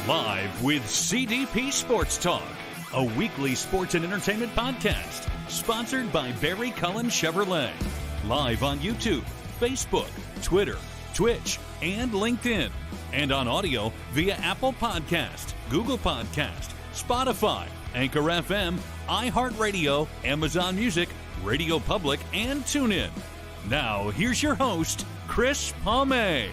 Live with CDP Sports Talk, a weekly sports and entertainment podcast sponsored by Barry Cullen Chevrolet. Live on YouTube, Facebook, Twitter, Twitch, and LinkedIn. And on audio via Apple Podcast, Google Podcast, Spotify, Anchor FM, iHeartRadio, Amazon Music, Radio Public, and TuneIn. Now, here's your host, Chris Palme.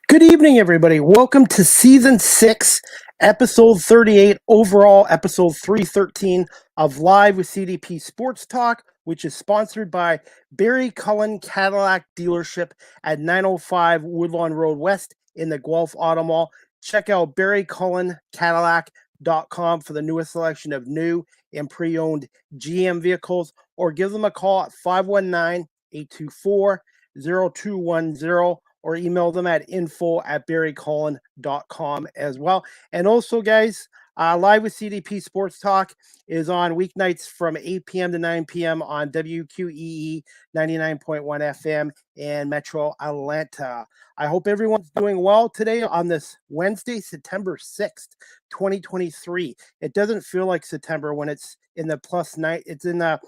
Good evening, everybody. Welcome to Season 6, Episode 38, overall Episode 313 of Live with CDP Sports Talk, which is sponsored by Barry Cullen Cadillac Dealership at 905 Woodlawn Road West in the Guelph Auto Mall. Check out barrycullencadillac.com for the newest selection of new and pre-owned GM vehicles, or give them a call at 519-824-0210. Or email them at info@barrycullen.com as well. And also, guys, Live with CDP Sports Talk is on weeknights from 8 p.m. to 9 p.m. on WQEE 99.1 FM and Metro Atlanta. I hope everyone's doing well today on this Wednesday, September 6th, 2023. It doesn't feel like September when it's in the plus night. It's in the,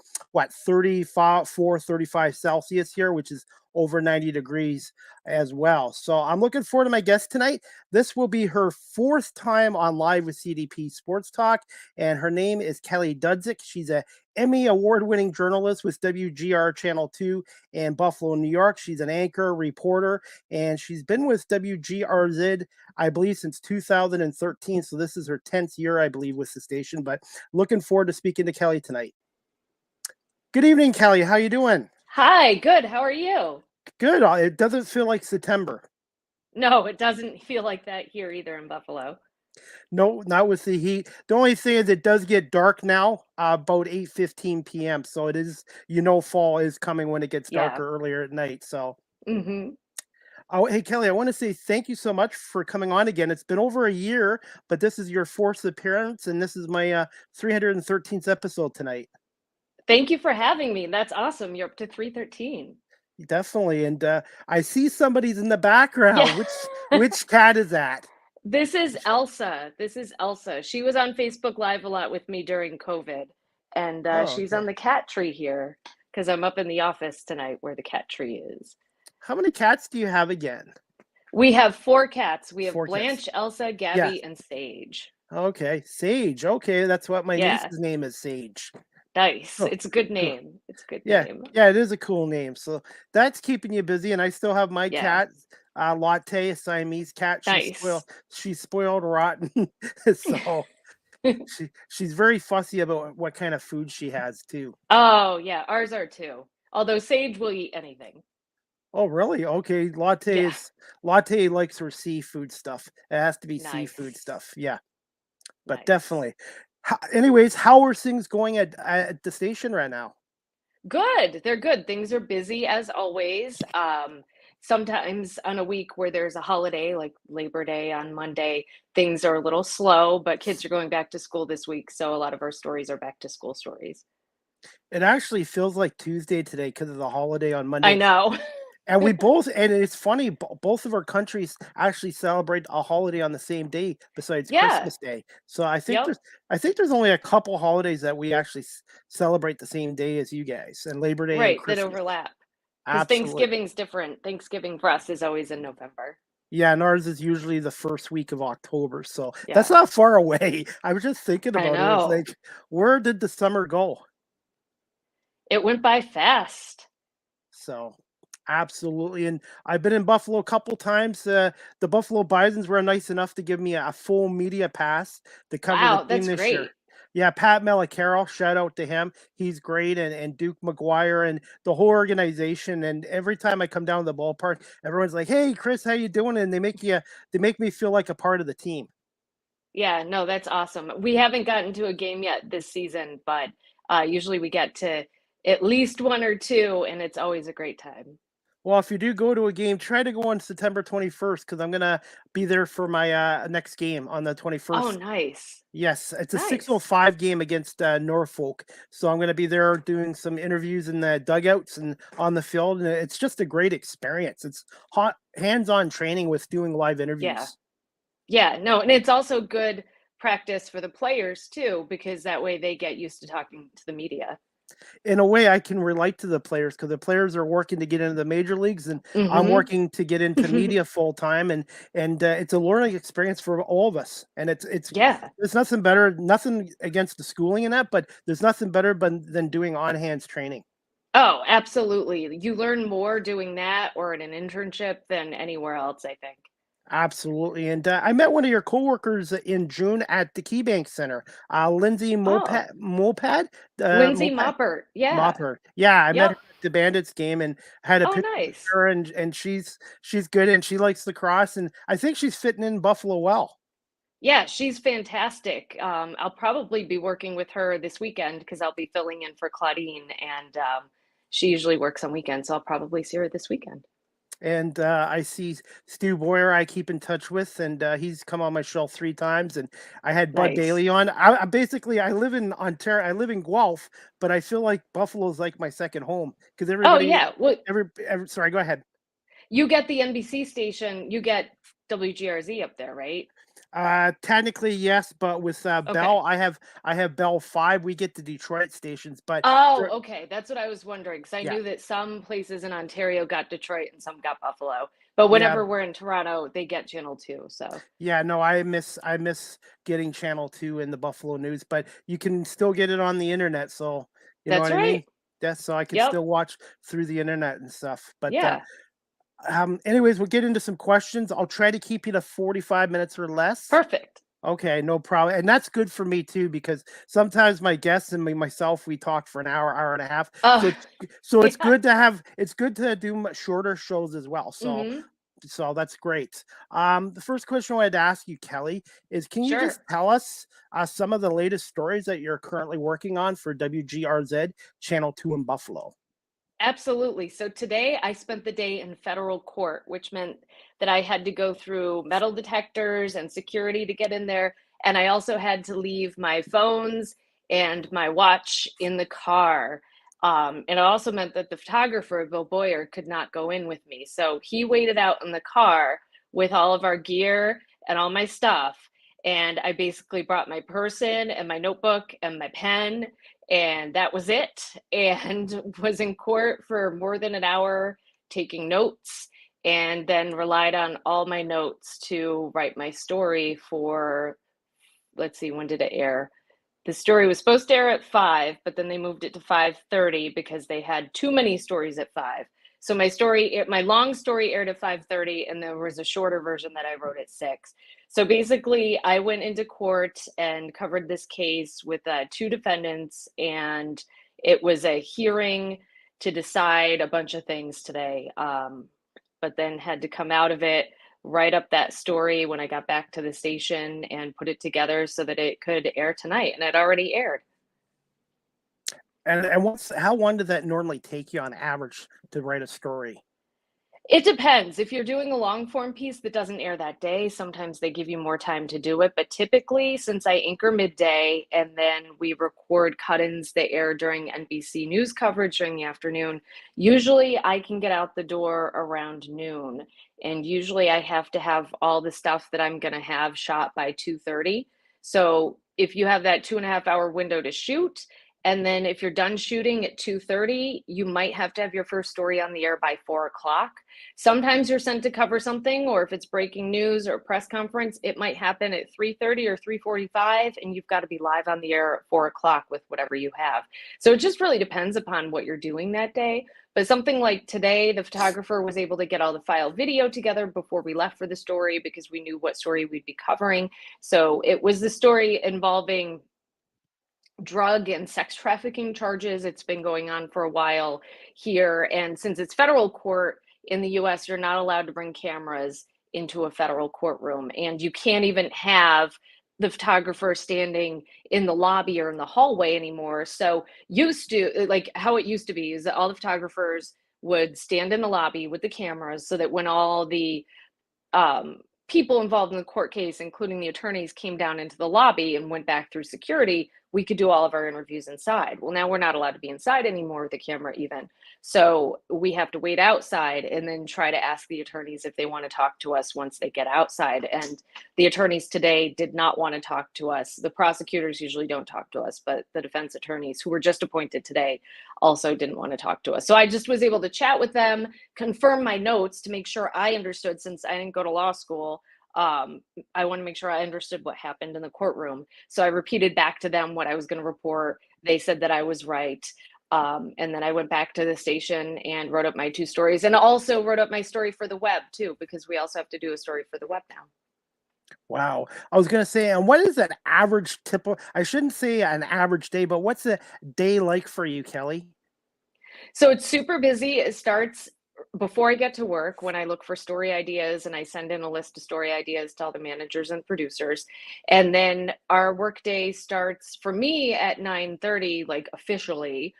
35 Celsius here, which is over 90 degrees as well. So I'm looking forward to my guest tonight. This will be her fourth time on Live with CDP Sports Talk, and her name is Kelly Dudzik. She's a Emmy Award-winning journalist with WGR Channel 2 in Buffalo, New York. She's an anchor, reporter, and she's been with WGRZ, I believe, since 2013. So this is her 10th year, I believe, with the station. But looking forward to speaking to Kelly tonight. Good evening, Kelly. How you doing? Hi, good. How are you? Good. It doesn't feel like September. No, it doesn't feel like that here either in Buffalo. No, not with the heat. The only thing is it does get dark now, about 8:15 p.m. So it is, fall is coming when it gets darker earlier at night. So, Oh, hey, Kelly, I want to say thank you so much for coming on again. It's been over a year, but this is your fourth appearance, and this is my 313th episode tonight. Thank you for having me. That's awesome. You're up to 313. Definitely. And I see somebody's in the background. Yeah. Which cat is that? This is Elsa. She was on Facebook Live a lot with me during COVID, and she's on the cat tree here because I'm up in the office tonight where the cat tree is. How many cats do you have again? We have 4 cats. We have Four Blanche, cats. Elsa, Gabby, and Sage. Okay, Sage. Okay, that's what my niece's name is, Sage. Nice. It's a good name. It's a good name. Yeah, it is a cool name. So that's keeping you busy. And I still have my cat, Latte, a Siamese cat. She's spoiled rotten. So she's very fussy about what kind of food she has too. Oh yeah, ours are too. Although Sage will eat anything. Oh really? Okay. Latte likes her seafood stuff. It has to be seafood stuff. Yeah. But definitely. Anyways, how are things going at the station right now? Good. They're good. Things are busy as always. Sometimes on a week where there's a holiday like Labor Day on Monday, things are a little slow, but kids are going back to school this week. So a lot of our stories are back to school stories. It actually feels like Tuesday today because of the holiday on Monday. I know. And and it's funny, both of our countries actually celebrate a holiday on the same day besides Christmas Day. So I think there's only a couple holidays that we actually celebrate the same day as you guys, and Labor Day and Christmas. That overlap. Because Thanksgiving's different. Thanksgiving for us is always in November. Yeah, and ours is usually the first week of October, so that's not far away. I was just thinking about it. It's like, where did the summer go? It went by fast. So absolutely. And I've been in Buffalo a couple times. The Buffalo Bisons were nice enough to give me a full media pass to cover the team this year. Yeah, Pat Malacaro, shout out to him. He's great, and Duke McGuire and the whole organization. And every time I come down to the ballpark, everyone's like, "Hey, Chris, how you doing?" And they make me feel like a part of the team. Yeah, no, that's awesome. We haven't gotten to a game yet this season, but usually we get to at least one or two, and it's always a great time. Well, if you do go to a game, try to go on September 21st because I'm gonna be there for my next game on the Oh, 21st. nice. Yes, it's a Nice. 6:05 game against Norfolk, so I'm going to be there doing some interviews in the dugouts and on the field, and it's just a great experience. It's hot, hands-on training with doing live Yeah. interviews. Yeah, no, and it's also good practice for the players too, because that way they get used to talking to the media. In a way, I can relate to the players because the players are working to get into the major leagues, and I'm Mhm. working to get into media full time, and it's a learning experience for all of us. And Yeah. there's nothing better, nothing against the schooling in that, but there's nothing better than doing on hands training. Oh, absolutely. You learn more doing that or in an internship than anywhere else, I think. Absolutely, and I met one of your coworkers in June at the KeyBank Center, Lindsay Oh, Lindsay Moped Moppert. Yeah. Mopper. Yeah, I met her Yep. at the Bandits game and had a Oh, picture with nice. her, and she's good and she likes lacrosse, and I think she's fitting in Buffalo well. Yeah, she's fantastic. I'll probably be working with her this weekend because I'll be filling in for Claudine, and she usually works on weekends, so I'll probably see her this weekend. And I see Stu Boyer I keep in touch with, and he's come on my show 3 times. And I had Bud Nice. Bailey on. I basically I live in Ontario. I live in Guelph, but I feel like Buffalo is like my second home because Oh, everybody, yeah. Well, sorry, go ahead. you get the NBC station, you get WGRZ up there, right? Technically yes, but with Bell, Okay. I have Bell 5. We get the Detroit stations, but Oh, for okay. That's what I was wondering because I yeah, knew that some places in Ontario got Detroit and some got Buffalo. But yeah, whenever we're in Toronto, they get Channel 2. So yeah. No, I miss getting Channel 2 in the Buffalo News, but you can still get it on the internet. So you know that's what I right. mean. That's so I can Yep. still watch through the internet and stuff. But Yeah. anyways, we'll get into some questions. I'll try to keep you to 45 minutes or less. Perfect. Okay, no problem. And that's good for me too, because sometimes my guests and myself, we talk for an hour, hour and a half. Oh, So it's yeah. good to have, it's good to do shorter shows as well. So Mhm. so that's great. The first question I wanted to ask you, Kelly, is can you just Sure. tell us some of the latest stories that you're currently working on for WGRZ Channel 2 in Buffalo? Absolutely. So today I spent the day in federal court, which meant that I had to go through metal detectors and security to get in there. And I also had to leave my phones and my watch in the car. And it also meant that the photographer, Bill Boyer, could not go in with me. So he waited out in the car with all of our gear and all my stuff. And I basically brought my person and my notebook and my pen, and that was it. And was in court for more than an hour taking notes, and then relied on all my notes to write my story for, let's see, when did it air? The story was supposed to air at 5, but then they moved it to 5:30 because they had too many stories at 5. So my long story aired at 5:30, and there was a shorter version that I wrote at 6. So basically, I went into court and covered this case with two defendants, and it was a hearing to decide a bunch of things today. But then had to come out of it, write up that story when I got back to the station and put it together so that it could air tonight, and it already aired. And how long did that normally take you on average to write a story? It depends. If you're doing a long form piece that doesn't air that day, sometimes they give you more time to do it. But typically, since I anchor midday and then we record cut ins that air during NBC News coverage during the afternoon, usually I can get out the door around noon. And usually I have to have all the stuff that I'm going to have shot by 2:30. So if you have that 2.5 hour window to shoot, and then if you're done shooting at 2:30, you might have to have your first story on the air by 4 o'clock. Sometimes you're sent to cover something, or if it's breaking news or a press conference, it might happen at 3:30 or 3:45, and you've got to be live on the air at 4 o'clock with whatever you have. So it just really depends upon what you're doing that day. But something like today, the photographer was able to get all the file video together before we left for the story because we knew what story we'd be covering. So it was the story involving drug and sex trafficking charges. It's been going on for a while here. And since it's federal court in the US, you're not allowed to bring cameras into a federal courtroom. And you can't even have the photographer standing in the lobby or in the hallway anymore. So, used to, like how it used to be, is that all the photographers would stand in the lobby with the cameras so that when all the people involved in the court case, including the attorneys, came down into the lobby and went back through security, we could do all of our interviews inside. Well, now we're not allowed to be inside anymore with the camera even. So we have to wait outside and then try to ask the attorneys if they want to talk to us once they get outside. And the attorneys today did not want to talk to us. The prosecutors usually don't talk to us, but the defense attorneys who were just appointed today also didn't want to talk to us. So I just was able to chat with them, confirm my notes to make sure I understood, since I didn't go to law school. I want to make sure I understood what happened in the courtroom. So I repeated back to them what I was going to report. They said that I was right. And then I went back to the station and wrote up my 2 stories, and also wrote up my story for the web too, because we also have to do a story for the web now. Wow. I was going to say, and what is an average typical, I shouldn't say an average day, but what's a day like for you, Kelly? So it's super busy. It starts before I get to work, when I look for story ideas and I send in a list of story ideas to all the managers and producers. And then our workday starts for me at 9:30, like officially,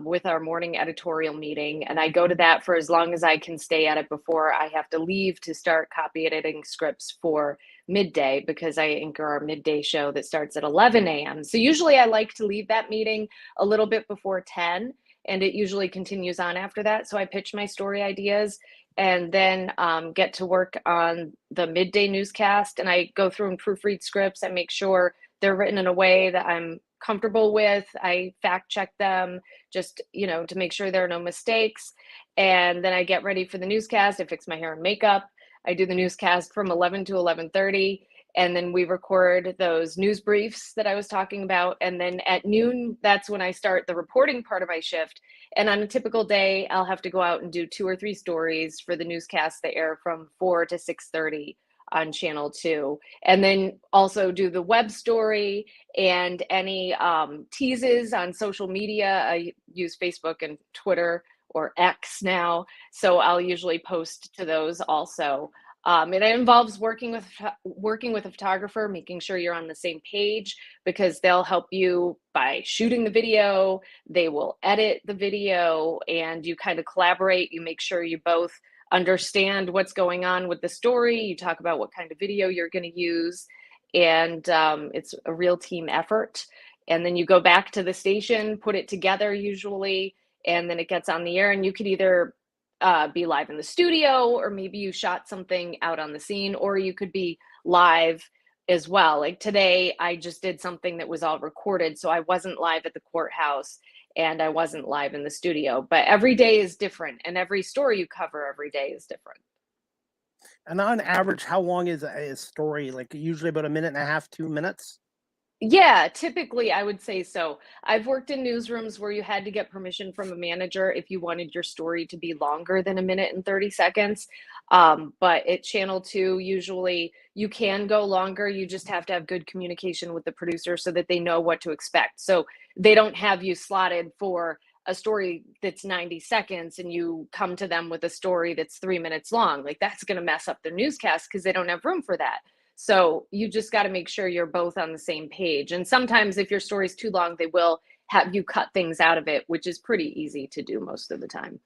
with our morning editorial meeting. And I go to that for as long as I can stay at it before I have to leave to start copy editing scripts for Midday, because I anchor our midday show that starts at 11 a.m. So usually I like to leave that meeting a little bit before 10. And it usually continues on after that. So I pitch my story ideas and then get to work on the midday newscast. And I go through and proofread scripts. I make sure they're written in a way that I'm comfortable with. I fact check them just, to make sure there are no mistakes. And then I get ready for the newscast. I fix my hair and makeup. I do the newscast from 11 to 11:30. And then we record those news briefs that I was talking about. And then at noon, that's when I start the reporting part of my shift. And on a typical day, I'll have to go out and do 2 or 3 stories for the newscasts that air from 4 to 6:30 on Channel 2. And then also do the web story and any teases on social media. I use Facebook and Twitter, or X now. So I'll usually post to those also. And it involves working with a photographer, making sure you're on the same page, because they'll help you by shooting the video. They will edit the video, and you kind of collaborate. You make sure you both understand what's going on with the story. You talk about what kind of video you're going to use, and it's a real team effort. And then you go back to the station, put it together usually, and then it gets on the air. And you could either be live in the studio, or maybe you shot something out on the scene, or you could be live as well. Like today, I just did something that was all recorded, so I wasn't live at the courthouse and I wasn't live in the studio. But every day is different, and every story you cover every day is different. And on average, how long is a story? Like usually about 1.5, 2 minutes? Yeah, typically I would say so. I've worked in newsrooms where you had to get permission from a manager if you wanted your story to be longer than 1 minute and 30 seconds. But at Channel 2, usually you can go longer. You just have to have good communication with the producer so that they know what to expect. So they don't have you slotted for a story that's 90 seconds and you come to them with a story that's 3 minutes long. Like that's going to mess up their newscast because they don't have room for that. So you just got to make sure you're both on the same page. And sometimes if your story's too long, they will have you cut things out of it, which is pretty easy to do most of the time.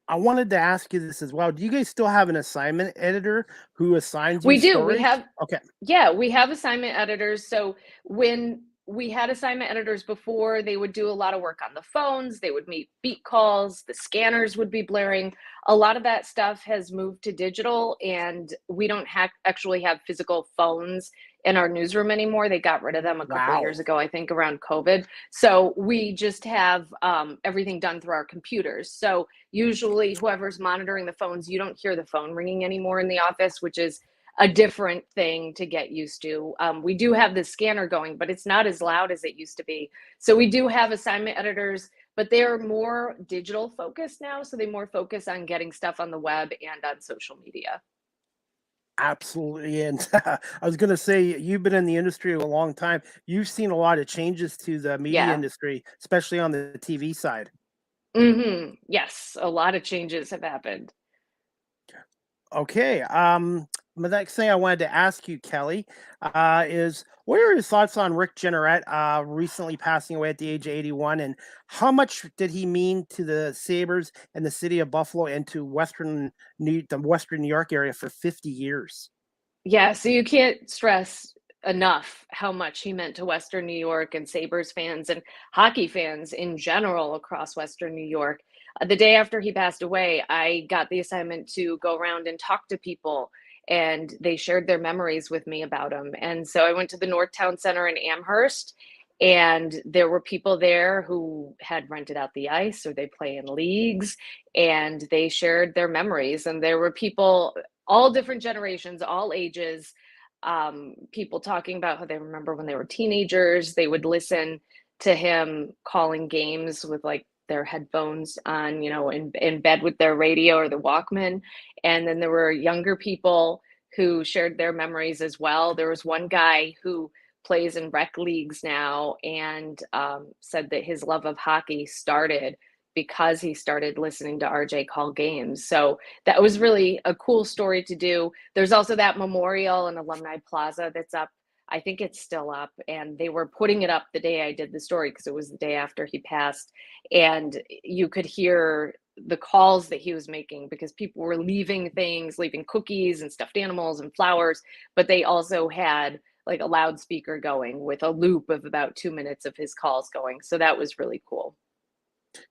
I wanted to ask you this as well. Do you guys still have an assignment editor who assigns you We do. stories? We have, okay. Yeah, we have assignment editors. So when we had assignment editors before, they would do a lot of work on the phones. They would make beat calls. The scanners would be blaring. A lot of that stuff has moved to digital, and we don't actually have physical phones in our newsroom anymore. They got rid of them a couple of years ago, I think around COVID. So we just have everything done through our computers. So usually whoever's monitoring the phones, you don't hear the phone ringing anymore in the office, which is a different thing to get used to. We do have the scanner going, but it's not as loud as it used to be. So we do have assignment editors, but they're more digital focused now. So they more focus on getting stuff on the web and on social media. Absolutely. And I was going to say, you've been in the industry a long time. You've seen a lot of changes to the media industry, especially on the TV side. Yes, a lot of changes have happened. Okay. the next thing I wanted to ask you, Kelly, is what are your thoughts on Rick Jeanneret recently passing away at the age of 81, and how much did he mean to the Sabres and the city of Buffalo and to the Western New York area for 50 years? Yeah, so you can't stress enough how much he meant to Western New York and Sabres fans and hockey fans in general across Western New York. The day after he passed away, I got the assignment to go around and talk to people, and they shared their memories with me about him. And so I went to the Northtown Center in Amherst, and there were people there who had rented out the ice or they play in leagues, and they shared their memories. And there were people, all different generations, all ages, people talking about how they remember when they were teenagers. They would listen to him calling games with like their headphones on, in bed with their radio or the Walkman. And then there were younger people who shared their memories as well. There was one guy who plays in rec leagues now and said that his love of hockey started because he started listening to RJ call games. So that was really a cool story to do. There's also that memorial in Alumni Plaza that's up. I think it's still up, and they were putting it up the day I did the story because it was the day after he passed. And you could hear the calls that he was making because people were leaving things, leaving cookies and stuffed animals and flowers, but they also had like a loudspeaker going with a loop of about 2 minutes of his calls going. So that was really cool.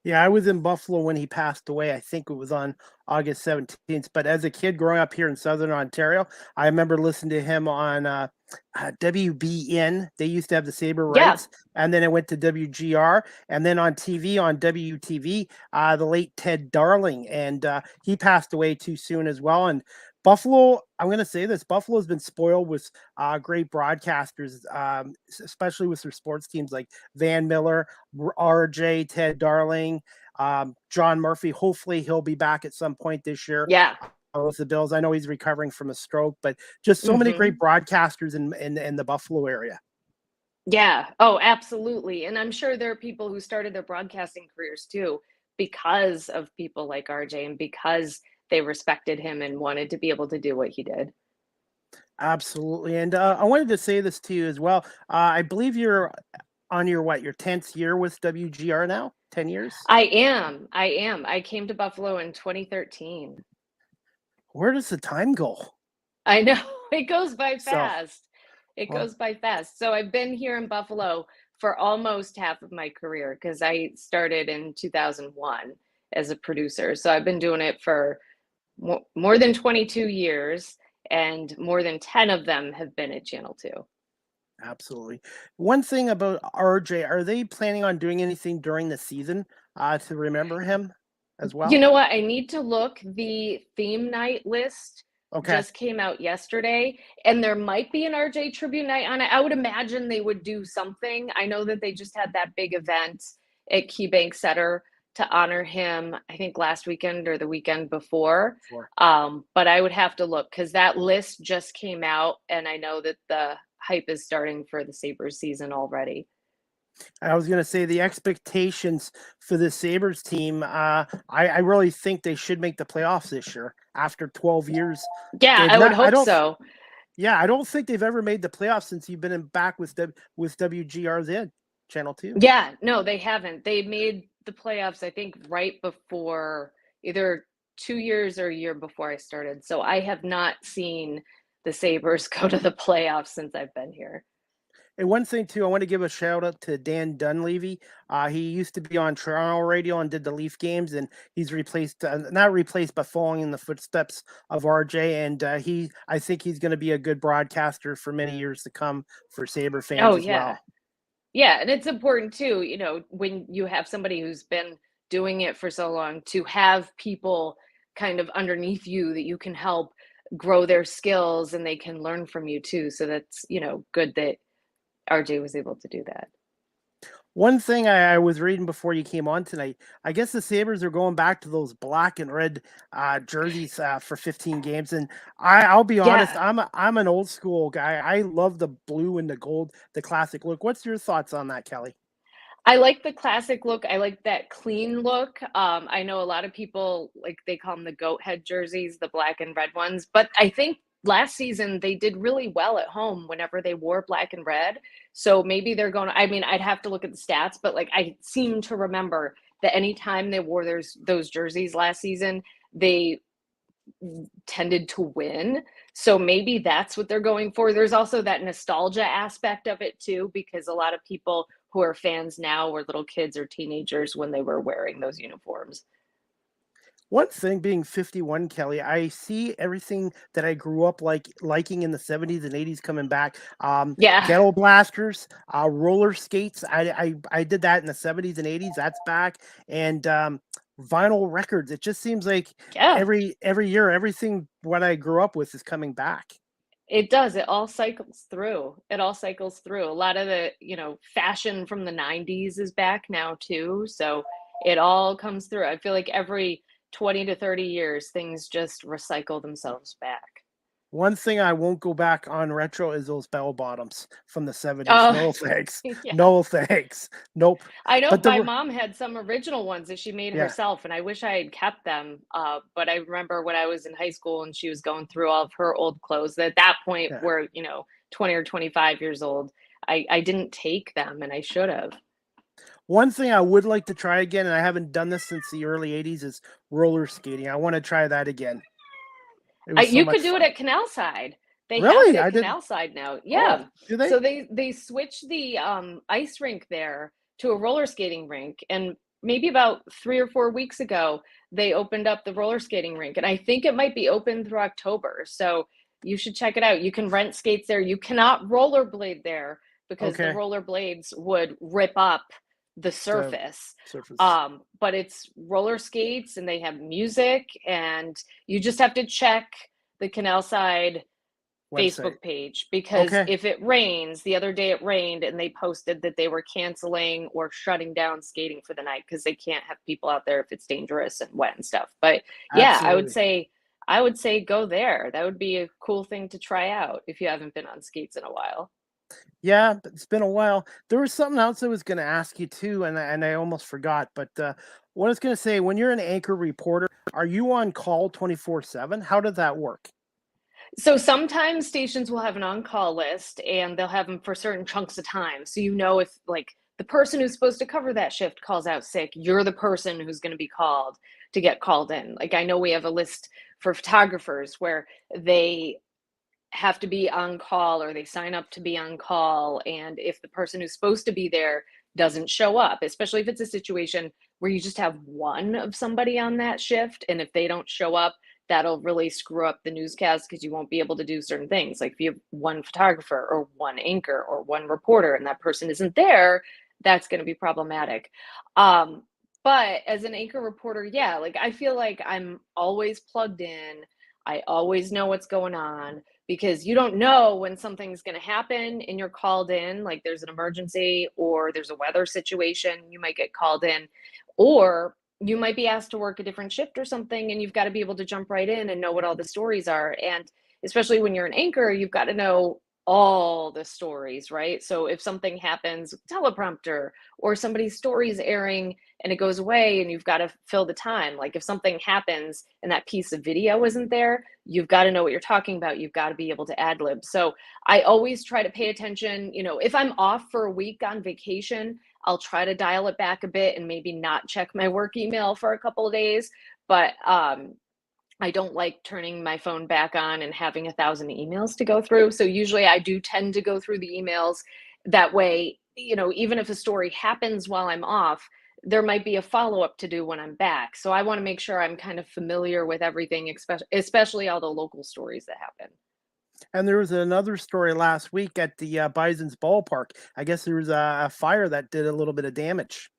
Yeah, I was in Buffalo when he passed away. I think it was on August 17th. But as a kid growing up here in Southern Ontario, I remember listening to him on WBN. They used to have the Sabre Yeah. rights. And then it went to WGR. And then on TV, on WTV, the late Ted Darling. And he passed away too soon as well. And Buffalo, I'm going to say this, Buffalo has been spoiled with great broadcasters, especially with their sports teams like Van Miller, RJ, Ted Darling, John Murphy. Hopefully he'll be back at some point this year. Yeah. With the Bills. I know he's recovering from a stroke, but just so many great broadcasters in the Buffalo area. Yeah. Oh, absolutely. And I'm sure there are people who started their broadcasting careers too because of people like RJ and because they respected him and wanted to be able to do what he did. Absolutely. And I wanted to say this to you as well. I believe you're on your 10th year with WGR now? 10 years? I am. I came to Buffalo in 2013. Where does the time go? I know. It goes by fast. It goes by fast. So I've been here in Buffalo for almost half of my career because I started in 2001 as a producer. So I've been doing it for more than 22 years, and more than 10 of them have been at Channel 2. Absolutely. One thing about RJ, are they planning on doing anything during the season to remember him as well? You know what? I need to look. The theme night list just came out yesterday, and there might be an RJ tribute night on it. I would imagine they would do something. I know that they just had that big event at KeyBank Center to honor him, I think last weekend or the weekend before. But I would have to look because that list just came out, and I know that the hype is starting for the Sabres season already. I was going to say the expectations for the Sabres team, I really think they should make the playoffs this year after 12 years. Yeah, I would hope so. Yeah, I don't think they've ever made the playoffs since you've been back with WGRZ, Channel 2. Yeah, no, they haven't. They made the playoffs, I think, right before either 2 years or a year before I started. So I have not seen the Sabres go to the playoffs since I've been here. And one thing too, I want to give a shout out to Dan Dunleavy. He used to be on Toronto radio and did the Leaf games, and he's not replaced, but following in the footsteps of RJ. And I think he's going to be a good broadcaster for many years to come for Sabre fans as well. Yeah, and it's important too, when you have somebody who's been doing it for so long, to have people kind of underneath you that you can help grow their skills and they can learn from you too. So that's, good that RJ was able to do that. One thing I was reading before you came on tonight, I guess the Sabres are going back to those black and red jerseys for 15 games. And I'll be honest, I'm an old school guy. I love the blue and the gold, the classic look. What's your thoughts on that, Kelly? I like the classic look. I like that clean look. I know a lot of people, like, they call them the goat head jerseys, the black and red ones, but I think last season they did really well at home whenever they wore black and red. So maybe they're going to, I mean, I'd have to look at the stats, but like I seem to remember that anytime they wore those jerseys last season, they tended to win. So maybe that's what they're going for. There's also that nostalgia aspect of it too, because a lot of people who are fans now were little kids or teenagers when they were wearing those uniforms. One thing being 51, Kelly, I see everything that I grew up liking in the 70s and 80s coming back. Yeah. Ghetto blasters, roller skates. I did that in the 70s and 80s. That's back. And vinyl records. It just seems like Yeah. every year, everything what I grew up with is coming back. It does. It all cycles through. It all cycles through. A lot of the, fashion from the 90s is back now too. So it all comes through. I feel like every 20 to 30 years, things just recycle themselves back. One thing I won't go back on retro is those bell bottoms from the 70s. Oh, No thanks. yeah. No thanks. Nope. I know But my mom had some original ones that she made yeah. herself, and I wish I had kept them. But I remember when I was in high school and she was going through all of her old clothes. At that point, Yeah. we're 20 or 25 years old. I didn't take them, and I should have. One thing I would like to try again, and I haven't done this since the early 80s, is roller skating. I want to try that again. It was so You much could do fun. it at Canal Side. They Really? have I it at didn't. Canal Side now. Yeah. Oh, do they? So they switched the ice rink there to a roller skating rink, and maybe about 3 or 4 weeks ago they opened up the roller skating rink, and I think it might be open through October. So you should check it out. You can rent skates there. You cannot rollerblade there because the Okay. rollerblades would rip up the The surface. surface. But it's roller skates and they have music, and you just have to check the Canal Side Website. Facebook page, because Okay. if it rains, the other day it rained and they posted that they were canceling or shutting down skating for the night because they can't have people out there if it's dangerous and wet and stuff. But yeah, Absolutely. I would say go there. That would be a cool thing to try out if you haven't been on skates in a while. Yeah, but it's been a while. There was something else I was going to ask you too, and I almost forgot. But what I was going to say, when you're an anchor reporter, are you on call 24/7? How does that work? So sometimes stations will have an on-call list and they'll have them for certain chunks of time. So if like the person who's supposed to cover that shift calls out sick, you're the person who's going to be called to get called in. Like I know we have a list for photographers where they have to be on call or they sign up to be on call. And if the person who's supposed to be there doesn't show up, especially if it's a situation where you just have one of somebody on that shift, and if they don't show up, that'll really screw up the newscast because you won't be able to do certain things. Like if you have one photographer or one anchor or one reporter and that person isn't there, that's going to be problematic. But as an anchor reporter, yeah, like I feel like I'm always plugged in. I always know what's going on because you don't know when something's going to happen and you're called in, like there's an emergency or there's a weather situation, you might get called in, or you might be asked to work a different shift or something, and you've got to be able to jump right in and know what all the stories are. And especially when you're an anchor, you've got to know all the stories, right? So if something happens, teleprompter, or somebody's story's airing and it goes away and you've got to fill the time. Like if something happens and that piece of video isn't there, you've got to know what you're talking about. You've got to be able to ad lib. So I always try to pay attention. If I'm off for a week on vacation, I'll try to dial it back a bit and maybe not check my work email for a couple of days. But I don't like turning my phone back on and having 1,000 emails to go through. So usually I do tend to go through the emails. That way, even if a story happens while I'm off, there might be a follow-up to do when I'm back. So I want to make sure I'm kind of familiar with everything, especially all the local stories that happen. And there was another story last week at the Bison's ballpark. I guess there was a fire that did a little bit of damage.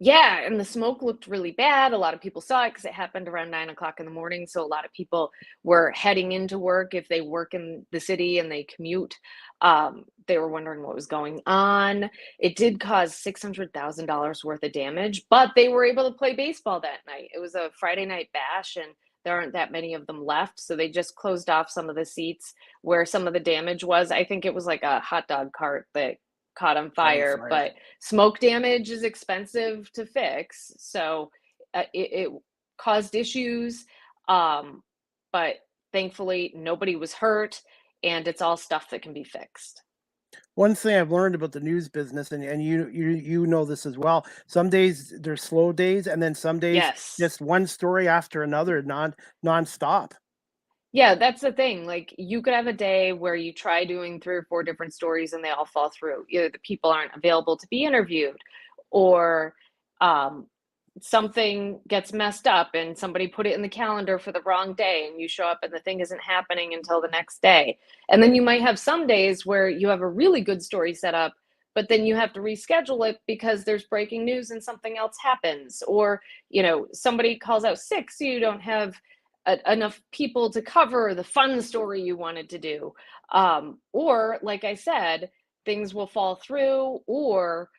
Yeah, and the smoke looked really bad. A lot of people saw it because it happened around 9 o'clock in the morning. So a lot of people were heading into work if they work in the city and they commute. They were wondering what was going on. It did cause $600,000 worth of damage, but they were able to play baseball that night. It was a Friday night bash, and there aren't that many of them left. So they just closed off some of the seats where some of the damage was. I think it was like a hot dog cart that caught on fire, but smoke damage is expensive to fix. So it caused issues. But thankfully nobody was hurt, and it's all stuff that can be fixed. One thing I've learned about the news business, and you know this as well. Some days there's slow days, and then some days Yes. just one story after another, nonstop. Yeah, that's the thing. Like, you could have a day where you try doing 3 or 4 different stories and they all fall through. Either the people aren't available to be interviewed, or um, something gets messed up and somebody put it in the calendar for the wrong day and you show up and the thing isn't happening until the next day. And then you might have some days where you have a really good story set up, but then you have to reschedule it because there's breaking news and something else happens, or somebody calls out sick, so you don't have enough people to cover the fun story you wanted to do. Or, like I said, things will fall through, or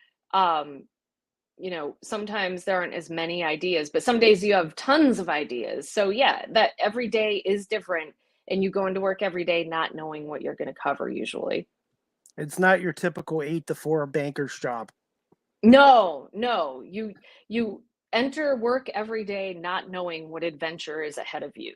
sometimes there aren't as many ideas, but some days you have tons of ideas. So yeah, that every day is different, and you go into work every day not knowing what you're going to cover usually. It's not your typical 8 to 4 banker's job. No, no, you enter work every day not knowing what adventure is ahead of you.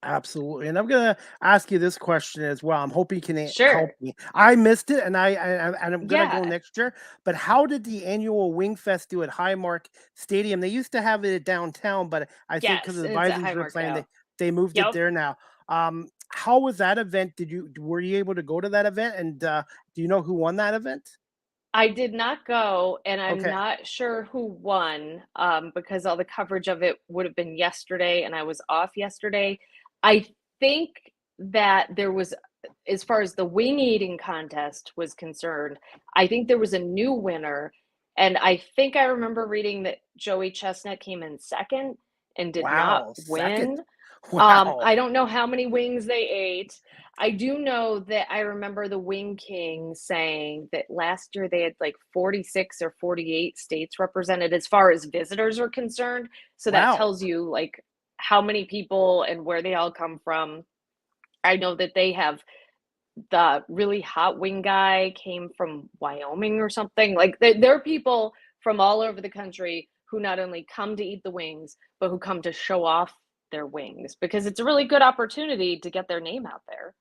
Absolutely, and I'm gonna ask you this question as well. I'm hoping you can help Sure. me. I missed it, and I'm gonna go Yeah. next year. But how did the annual Wing Fest do at Highmark Stadium? They used to have it at downtown, but I think because Yes, of the and it's at Bisons were Highmark playing, now. they moved it Yep. there now. How was that event? Were you able to go to that event? And do you know who won that event? I did not go, and I'm Okay. not sure who won, because all the coverage of it would have been yesterday, and I was off yesterday. I think that there was, as far as the wing eating contest was concerned, I think there was a new winner, and I think I remember reading that Joey Chestnut came in second and did not Wow, second. win. Wow. I don't know how many wings they ate. I do know that I remember the Wing King saying that last year they had like 46 or 48 states represented as far as visitors are concerned. So that Wow. tells you like how many people and where they all come from. I know that they have the really hot wing guy came from Wyoming or something. Like there are people from all over the country who not only come to eat the wings, but who come to show off their wings because it's a really good opportunity to get their name out there.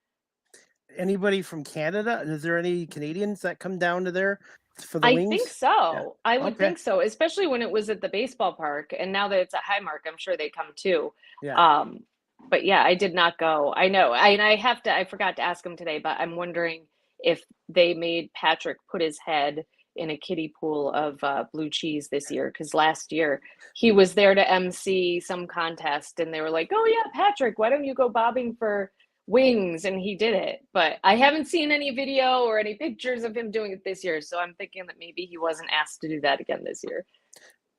Anybody from Canada? Is there any Canadians that come down to there for the I think wings? Yeah. so. I would Okay. think so, especially when it was at the baseball park, and now that it's at Highmark, I'm sure they come too. Yeah. Um, but yeah, I did not go. I know. I forgot to ask him today, but I'm wondering if they made Patrick put his head in a kiddie pool of blue cheese this year, because last year he was there to MC some contest, and they were like, "Oh yeah, Patrick, why don't you go bobbing for wings?" And he did it, but I haven't seen any video or any pictures of him doing it this year, so I'm thinking that maybe he wasn't asked to do that again this year.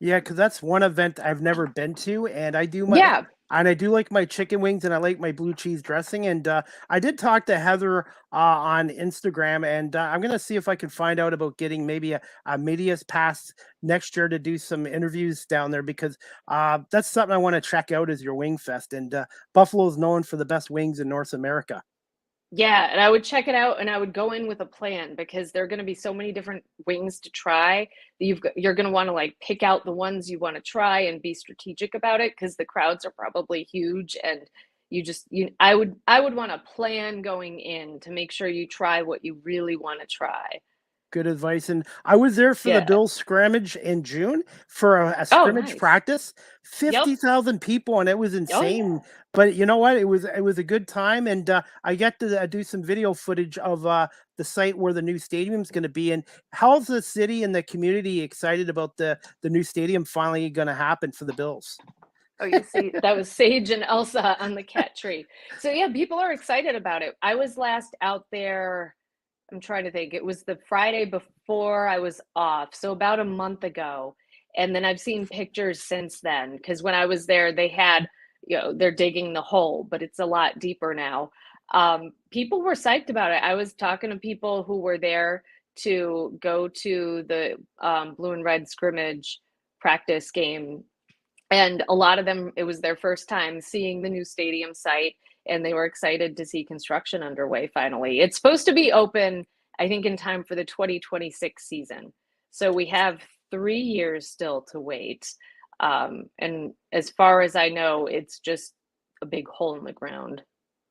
Yeah, because that's one event I've never been to, and Yeah. I do like my chicken wings, and I like my blue cheese dressing. And I did talk to Heather on Instagram, and I'm gonna see if I can find out about getting maybe a media's pass next year to do some interviews down there, because that's something I want to check out is your wing fest. And Buffalo is known for the best wings in North America. Yeah, and I would check it out and I would go in with a plan because there are going to be so many different wings to try that you're going to want to like pick out the ones you want to try and be strategic about it because the crowds are probably huge, and I would want to plan going in to make sure you try what you really want to try. Good advice. And I was there for the Yeah. Bills scrimmage in June for a Oh, scrimmage nice. practice. Yep. 50,000 people, and it was Oh insane. yeah. But you know what? It was a good time, and I get to do some video footage of the site where the new stadium's going to be. And how's the city and the community excited about the new stadium finally going to happen for the Bills? Oh, you see, that was Sage and Elsa on the cat tree. So yeah, people are excited about it. I was last out there, I'm trying to think. It was the Friday before I was off, so about a month ago. And then I've seen pictures since then because when I was there, they had, they're digging the hole, but it's a lot deeper now. People were psyched about it. I was talking to people who were there to go to the blue and red scrimmage practice game, and a lot of them, it was their first time seeing the new stadium site, and they were excited to see construction underway finally. It's supposed to be open, I think, in time for the 2026 season. So we have 3 years still to wait. And as far as I know, it's just a big hole in the ground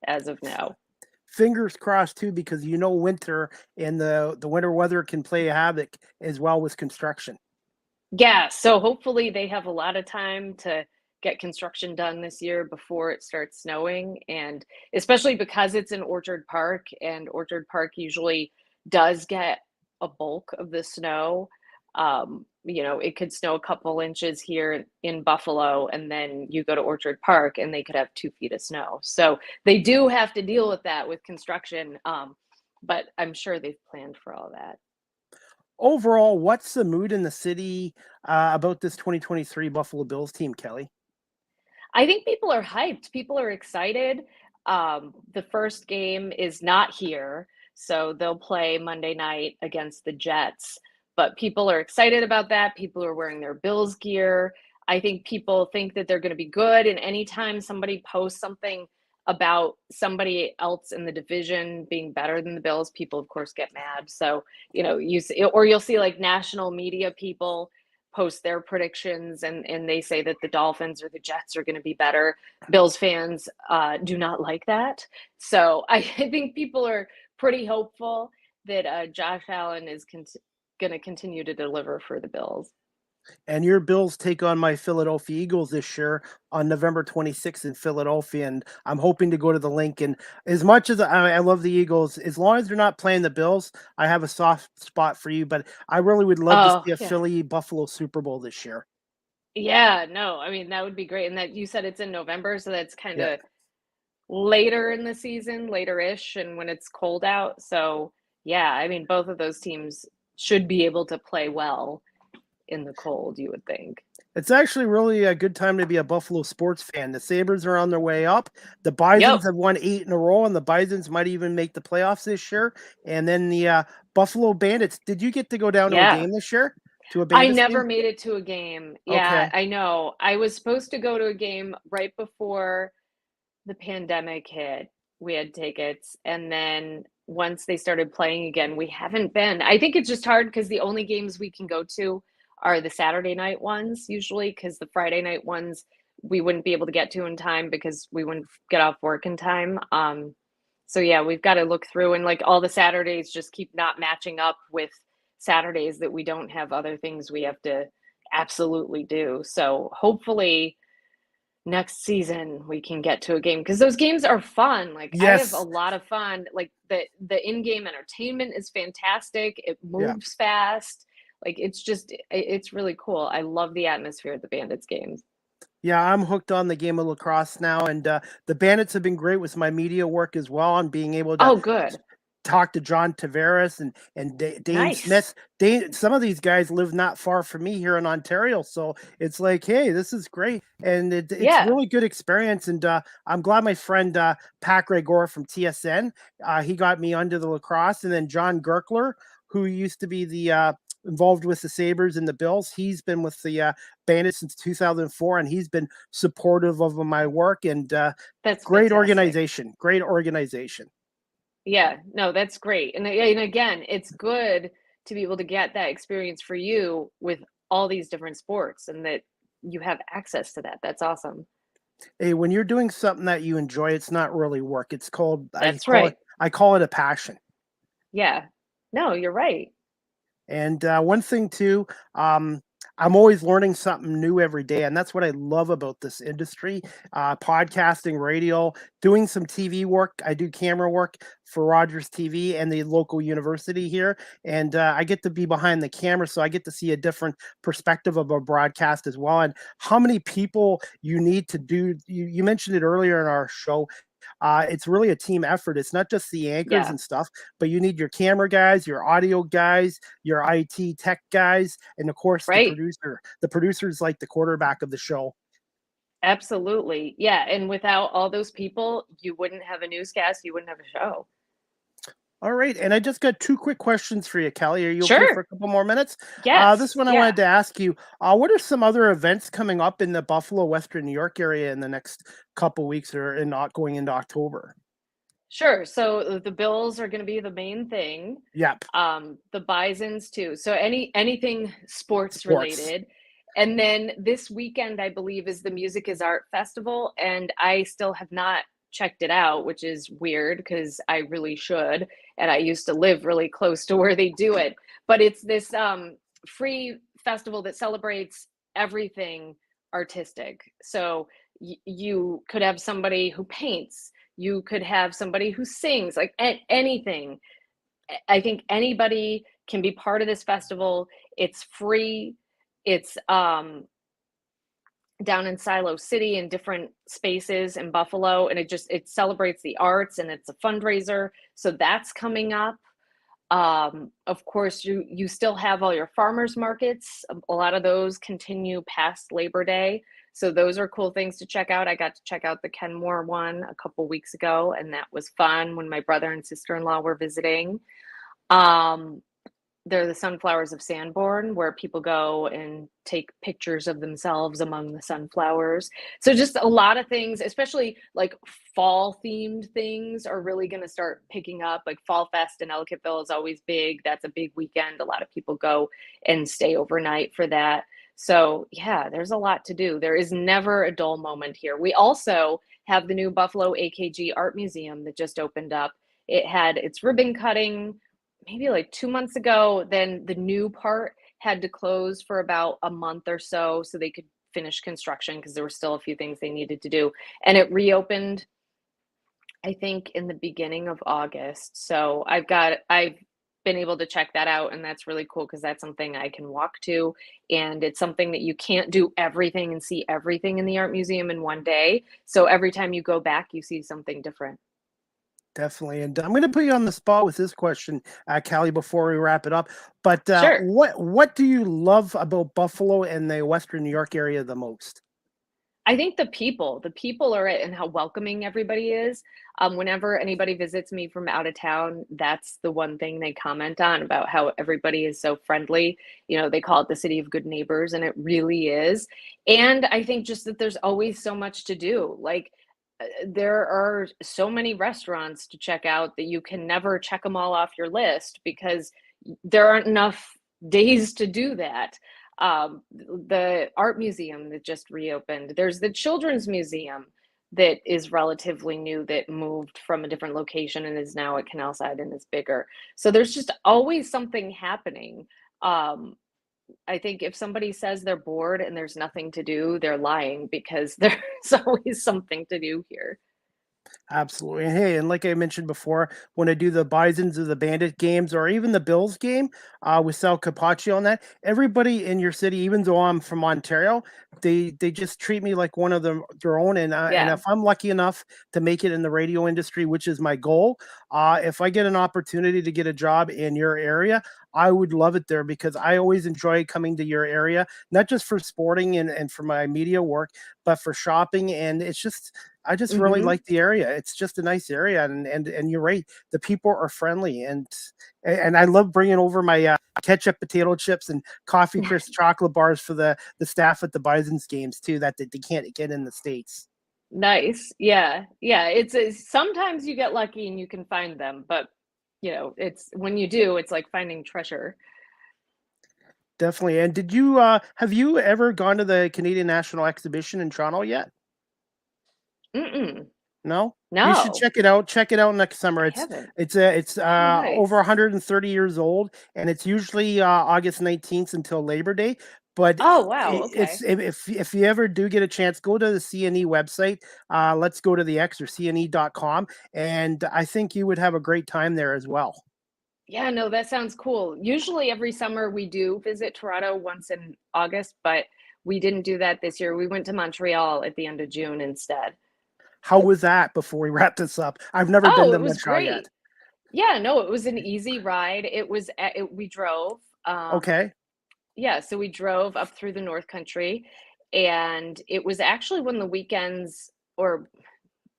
as of now. Fingers crossed too, because winter and the winter weather can play havoc as well with construction. Yeah, so hopefully they have a lot of time to get construction done this year before it starts snowing. And especially because it's in Orchard Park, and Orchard Park usually does get a bulk of the snow. It could snow a couple inches here in Buffalo, and then you go to Orchard Park and they could have 2 feet of snow. So they do have to deal with that with construction. But I'm sure they've planned for all that. Overall, what's the mood in the city about this 2023 Buffalo Bills team, Kelly? I think people are hyped. People are excited. The first game is not here, so they'll play Monday night against the Jets. But people are excited about that. People are wearing their Bills gear. I think people think that they're going to be good. And anytime somebody posts something about somebody else in the division being better than the Bills, people of course get mad. So, you'll see like national media people post their predictions, and they say that the Dolphins or the Jets are going to be better. Bills fans do not like that. So I think people are pretty hopeful that Josh Allen is going to continue to deliver for the Bills. And your Bills take on my Philadelphia Eagles this year on November 26th in Philadelphia. And I'm hoping to go to the link. And as much as I love the Eagles, as long as they're not playing the Bills, I have a soft spot for you. But I really would love to see a Philly Buffalo Super Bowl this year. Yeah, no, I mean, that would be great. And that you said it's in November, so that's kind of later in the season, later-ish, and when it's cold out. So yeah, I mean, both of those teams should be able to play well in the cold, you would think. It's actually really a good time to be a Buffalo sports fan. The Sabres are on their way up. The Bisons have won 8 in a row, and the Bisons might even make the playoffs this year. And then the Buffalo Bandits. Did you get to go down to a game this year? To a Bandits I never game? made it to a game. Yeah, I know. I was supposed to go to a game right before the pandemic hit. We had tickets, and then once they started playing again, we haven't been. I think it's just hard because the only games we can go to are the Saturday night ones usually, because the Friday night ones we wouldn't be able to get to in time because we wouldn't get off work in time. So yeah, we've got to look through, and like all the Saturdays just keep not matching up with Saturdays that we don't have other things we have to absolutely do. So hopefully next season we can get to a game, because those games are fun. Like I have a lot of fun. Like the in-game entertainment is fantastic. It moves fast. Like it's really cool. I love the atmosphere at the Bandits games. Yeah, I'm hooked on the game of lacrosse now, and the Bandits have been great with my media work as well, and being able to talk to John Tavares and Dane Smith. Some of these guys live not far from me here in Ontario, so it's like, hey, this is great, and it's really good experience. And I'm glad my friend Pat Gregor from TSN, he got me onto the lacrosse, and then John Gerkler, who used to be the involved with the Sabres and the Bills. He's been with the Bandits since 2004, and he's been supportive of my work. And that's great fantastic. organization. Great organization. Yeah, no, that's great. And again, it's good to be able to get that experience for you with all these different sports, and that you have access to that. That's awesome. Hey, when you're doing something that you enjoy, it's not really work. It's called, I call it a passion. Yeah. No, you're right. And one thing too, I'm always learning something new every day, and that's what I love about this industry. Podcasting, radio, doing some TV work. I do camera work for Rogers TV and the local university here, and I get to be behind the camera, so I get to see a different perspective of a broadcast as well. And how many people you need to do? You mentioned it earlier in our show. It's really a team effort. It's not just the anchors and stuff, but you need your camera guys, your audio guys, your IT tech guys, and of course the producer. The producer is like the quarterback of the show. Absolutely. Yeah. And without all those people, you wouldn't have a newscast, you wouldn't have a show. All right. And I just got 2 quick questions for you, Kelly. Are you okay for a couple more minutes? Yes. This one I wanted to ask you, what are some other events coming up in the Buffalo, Western New York area in the next couple weeks, or not going into October? Sure. So the Bills are going to be the main thing. Yep. The Bisons too. So anything sports related. And then this weekend, I believe, is the Music is Art Festival, and I still have not checked it out, which is weird because I really should. And I used to live really close to where they do it. But it's this free festival that celebrates everything artistic. So you could have somebody who paints, you could have somebody who sings, like anything. I think anybody can be part of this festival. It's free. It's down in Silo City in different spaces in Buffalo, and it celebrates the arts, and it's a fundraiser. So that's coming up. Of course, you still have all your farmers markets. A lot of those continue past Labor Day. So those are cool things to check out. I got to check out the Kenmore one a couple weeks ago, and that was fun when my brother and sister-in-law were visiting. They're the Sunflowers of Sanborn, where people go and take pictures of themselves among the sunflowers. So just a lot of things, especially like fall themed things, are really going to start picking up. Like Fall Fest in Ellicottville is always big. That's a big weekend. A lot of people go and stay overnight for that. So yeah, there's a lot to do. There is never a dull moment here. We also have the new Buffalo AKG Art Museum that just opened up. It had its ribbon cutting maybe like 2 months ago. Then the new part had to close for about a month or so they could finish construction because there were still a few things they needed to do. And it reopened, I think, in the beginning of August. So I've been able to check that out, and that's really cool because that's something I can walk to, and it's something that you can't do everything and see everything in the art museum in one day. So every time you go back, you see something different. Definitely. And I'm going to put you on the spot with this question, Callie, before we wrap it up. But Sure. what do you love about Buffalo and the Western New York area the most? I think the people are it, and how welcoming everybody is. Whenever anybody visits me from out of town, that's the one thing they comment on, about how everybody is so friendly. They call it the city of good neighbors, and it really is. And I think just that there's always so much to do. Like, there are so many restaurants to check out that you can never check them all off your list because there aren't enough days to do that. The art museum that just reopened, there's the children's museum that is relatively new, that moved from a different location and is now at Canalside and is bigger. So there's just always something happening. I think if somebody says they're bored and there's nothing to do, they're lying, because there's always something to do here. Absolutely. And hey, and like I mentioned before, when I do the Bisons or the Bandit games or even the Bills game with Sal Capaccio on that, everybody in your city, even though I'm from Ontario, they just treat me like one of their own. And Yeah. if I'm lucky enough to make it in the radio industry, which is my goal, if I get an opportunity to get a job in your area, I would love it there, because I always enjoy coming to your area, not just for sporting and for my media work, but for shopping. And I just really Hmm. like the area. It's just a nice area, and you're right. The people are friendly, and I love bringing over my ketchup potato chips and coffee crisp chocolate bars for the staff at the Bison's games too, that they can't get in the States. Nice. Yeah. Yeah. Sometimes you get lucky and you can find them, but it's when you do, it's like finding treasure. Definitely. And have you ever gone to the Canadian National Exhibition in Toronto yet? Mm-mm. No? You should No, check it out. Check it out next summer. I It's haven't. it's uh, it's Oh, over nice. 130 years old, and it's usually August 19th until Labor Day. But Oh, wow. Okay. if you ever do get a chance, go to the CNE website. Let's go to the X, or CNE.com, and I think you would have a great time there as well. Yeah, no, that sounds cool. Usually every summer we do visit Toronto once in August, but we didn't do that this year. We went to Montreal at the end of June instead. How was that before we wrap this up? I've never been Oh, to it was Montreal yet. great. Yeah, no, it was an easy ride. We drove. Okay. Yeah, so we drove up through the North Country, and it was actually one of the weekends, or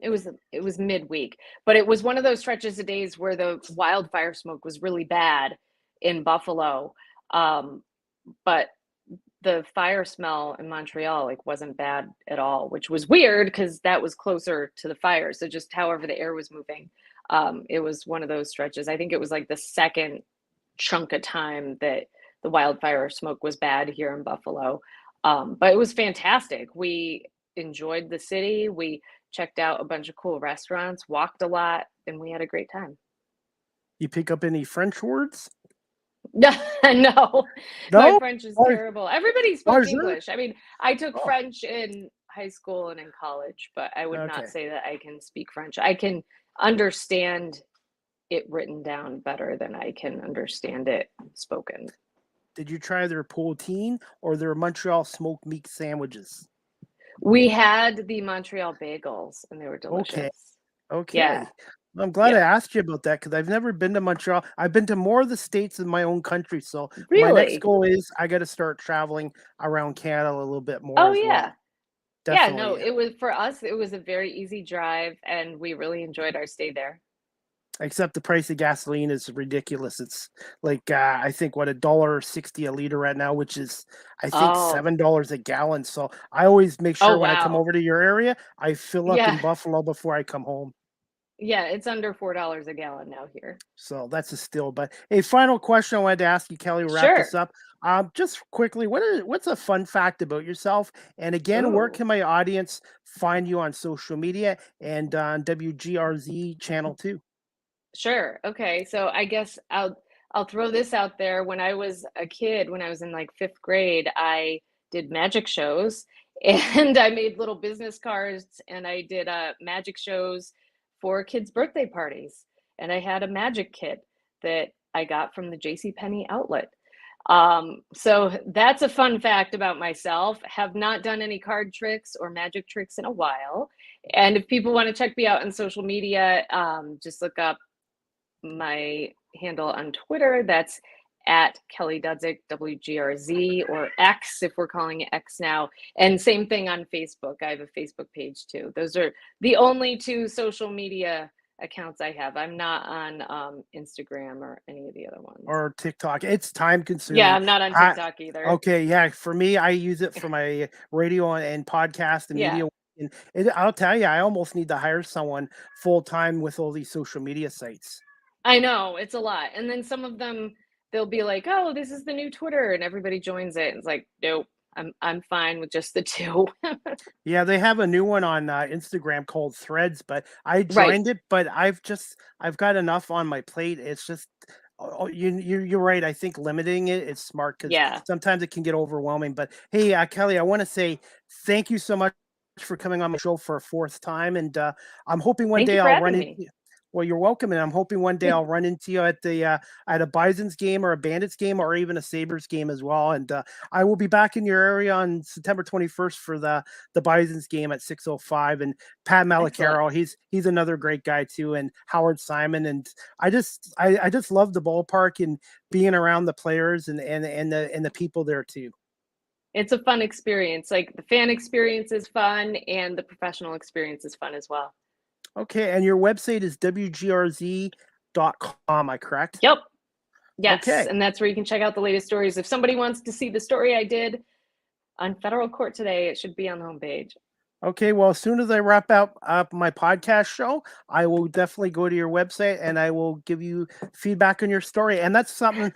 it was midweek, but it was one of those stretches of days where the wildfire smoke was really bad in Buffalo. Um, but the fire smell in Montreal like wasn't bad at all, which was weird because that was closer to the fire. So just however the air was moving, it was one of those stretches. I think it was like the second chunk of time that the wildfire smoke was bad here in Buffalo. But it was fantastic. We enjoyed the city. We checked out a bunch of cool restaurants, walked a lot, and we had a great time. You pick up any French words? No, my No? French is Why terrible. Everybody spoke bonjour? English. I mean, I took Oh, French in high school and in college, but I would not okay. say that I can speak French. I can understand it written down better than I can understand it spoken. Did you try their poutine or their Montreal smoked meat sandwiches? We had the Montreal bagels and they were Okay. delicious. Yeah. Okay. Well, I'm glad I Yeah. asked you about that because I've never been to Montreal. I've been to more of the states in my own country. So my next Really? goal is I got to start traveling around Canada a little bit more Oh, as yeah. well. Yeah, no, Definitely. it was for us, it was a very easy drive and we really enjoyed our stay there. Except the price of gasoline is ridiculous. It's like I think what $1.60 a liter right now, which is I think Oh. $7 a gallon. So I always make Oh, sure when I come wow. over to your area, I fill up Yeah. in Buffalo before I come home. Yeah, it's under $4 a gallon now here. So that's a still. But a final question I wanted to ask you, Kelly, to wrap this Sure. up. Just quickly, what's a fun fact about yourself? And again, where Ooh. can my audience find you on social media and on WGRZ channel 2? Sure. Okay. So I guess I'll throw this out there. When I was a kid, when I was in like 5th grade, I did magic shows and I made little business cards and I did magic shows for kids' birthday parties. And I had a magic kit that I got from the J.C. Penney outlet. So that's a fun fact about myself. Have not done any card tricks or magic tricks in a while. And if people want to check me out on social media, just look up my handle on Twitter. That's at Kelly Dudzik, WGRZ, or X if we're calling it X now. And same thing on Facebook. I have a Facebook page too. Those are the only 2 social media accounts I have. I'm not on Instagram or any of the other ones. Or TikTok. It's time Yeah, consuming. I'm not on I TikTok either. Okay, yeah, for me, I use it for my radio and podcast and Yeah, media. And I'll tell you, I almost need to hire someone full time with all these social media sites. I know it's a lot. And then some of them, they'll be like, "Oh, this is the new Twitter," and everybody joins it. And it's like, nope, I'm fine with just the 2. Yeah, they have a new one on Instagram called Threads, but I Right. joined it, but I've got enough on my plate. It's just you're right. I think limiting it is smart because Yeah. sometimes it can get overwhelming. But hey, Kelly, I want to say thank you so much for coming on my show for a 4th time, and I'm hoping one Thank you day for I'll run having into me. you. Well, you're welcome, and I'm hoping one day I'll run into you at a Bison's game or a Bandits game or even a Sabres game as well. And I will be back in your area on September 21st for the Bison's game at 6:05. And Pat Excellent. Malacaro, he's another great guy too, and Howard Simon. And I just love the ballpark and being around the players and the people there too. It's a fun experience. Like the fan experience is fun and the professional experience is fun as well. Okay, and your website is wgrz.com, am I correct? Yep. Yes. Okay. And that's where you can check out the latest stories. If somebody wants to see the story I did on federal court today, it should be on the homepage. Okay, well, as soon as I wrap up my podcast show, I will definitely go to your website and I will give you feedback on your story. And that's something,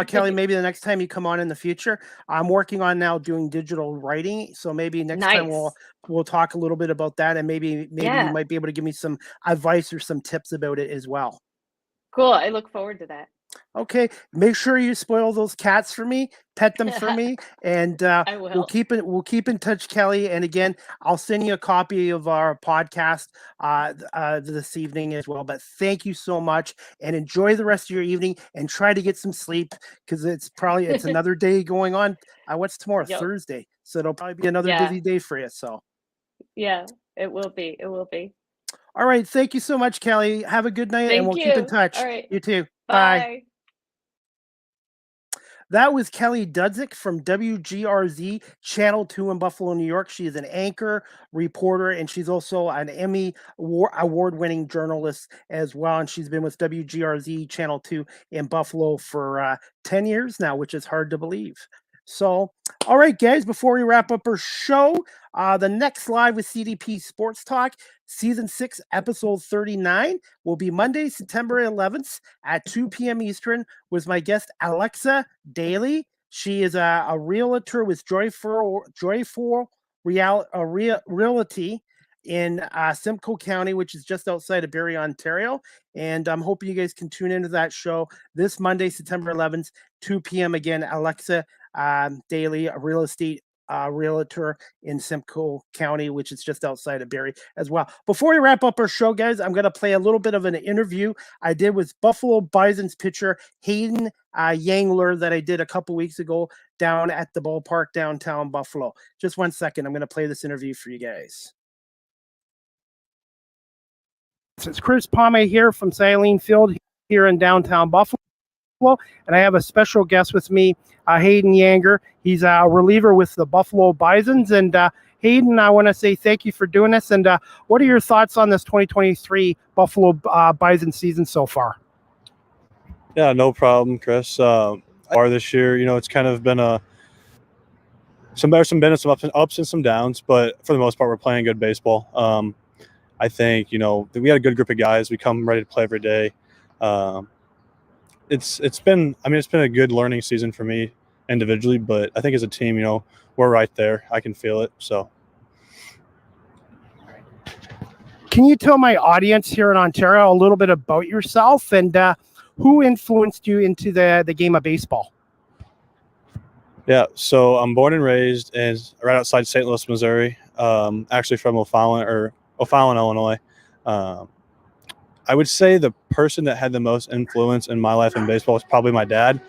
Kelly, maybe the next time you come on in the future, I'm working on now doing digital writing. So maybe next time Nice. we'll talk a little bit about that, and maybe you Yeah. might be able to give me some advice or some tips about it as well. Cool. I look forward to that. Okay, make sure you spoil those cats for me, pet them for me, and I will. we'll keep in touch, Kelly. And again, I'll send you a copy of our podcast this evening as well. But thank you so much, and enjoy the rest of your evening, and try to get some sleep because it's another day going on. What's tomorrow? Yep. Thursday, so it'll probably be another Yeah. busy day for you. So, Yeah. It will be. It will be. all right, thank you so much, Kelly. Have a good night, and Thank we'll keep in you. All touch. right. You too. Bye. Bye. That was Kelly Dudzik from WGRZ Channel 2 in Buffalo, New York. She is an anchor, reporter, and she's also an Emmy Award-winning journalist as well. And she's been with WGRZ Channel 2 in Buffalo for 10 years now, which is hard to believe. So, all right, guys, before we wrap up our show, the next Live with CDP Sports Talk, Season 6, Episode 39, will be Monday, September 11th at 2 p.m. Eastern with my guest, Alexa Daly. She is a realtor with Joyful Realty in Simcoe County, which is just outside of Barrie, Ontario. And I'm hoping you guys can tune into that show this Monday, September 11th, 2 p.m. Again, Alexa Daly, a real estate realtor in Simcoe County, which is just outside of Barrie as well. Before we wrap up our show, guys, I'm going to play a little bit of an interview I did with Buffalo Bison's pitcher Hayden Yangler that I did a couple weeks ago down at the ballpark downtown Buffalo. Just 1 second. I'm going to play this interview for you guys. It's Chris Palme here from Saline Field here in downtown Buffalo. And I have a special guest with me, Hayden Yanger. He's a reliever with the Buffalo Bisons. And Hayden, I want to say thank you for doing this. And what are your thoughts on this 2023 Buffalo Bison season so far? Yeah, no problem, Chris. This year, it's kind of been some ups and some downs, but for the most part, we're playing good baseball. I think, we had a good group of guys. We come ready to play every day. It's been a good learning season for me individually, but I think as a team, we're right there. I can feel it. So, can you tell my audience here in Ontario a little bit about yourself and who influenced you into the game of baseball? Yeah, so I'm born and raised right outside St. Louis, Missouri. Actually from O'Fallon, Illinois. I would say the person that had the most influence in my life in baseball was probably my dad.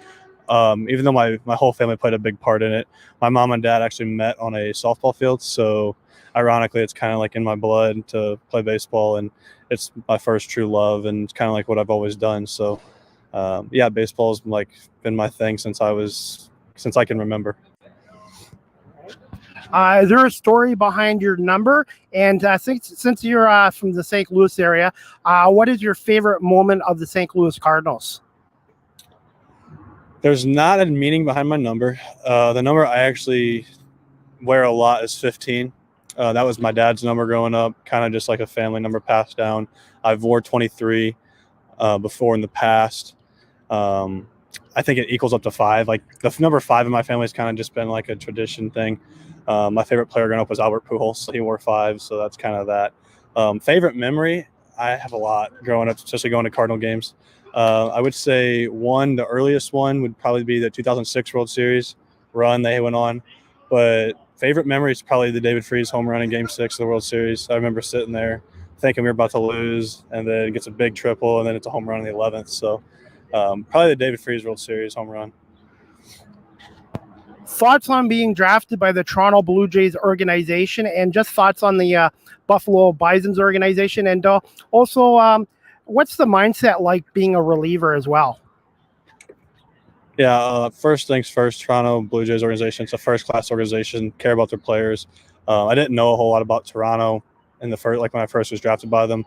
Even though my whole family played a big part in it. My mom and dad actually met on a softball field. So ironically, it's kind of like in my blood to play baseball, and it's my first true love, and it's kind of like what I've always done. So baseball's been my thing since I can remember. Is there a story behind your number? And since you're from the St. Louis area, what is your favorite moment of the St. Louis Cardinals? There's not a meaning behind my number. The number I actually wear a lot is 15. That was my dad's number growing up, kind of just like a family number passed down. I've wore 23 before in the past. I think it equals up to 5. Like the number 5 in my family has kind of just been like a tradition thing. My favorite player growing up was Albert Pujols. So he wore 5, so that's kind of that. Favorite memory, I have a lot growing up, especially going to Cardinal games. I would say the earliest one would probably be the 2006 World Series run they went on. But favorite memory is probably the David Freese home run in Game 6 of the World Series. I remember sitting there thinking we were about to lose, and then it gets a big triple, and then it's a home run in the 11th. So probably the David Freese World Series home run. Thoughts on being drafted by the Toronto Blue Jays organization, and just thoughts on the Buffalo Bisons organization, and also what's the mindset like being a reliever as well? Yeah, first things first, Toronto Blue Jays organization. It's a first-class organization, care about their players. I didn't know a whole lot about Toronto when I first was drafted by them.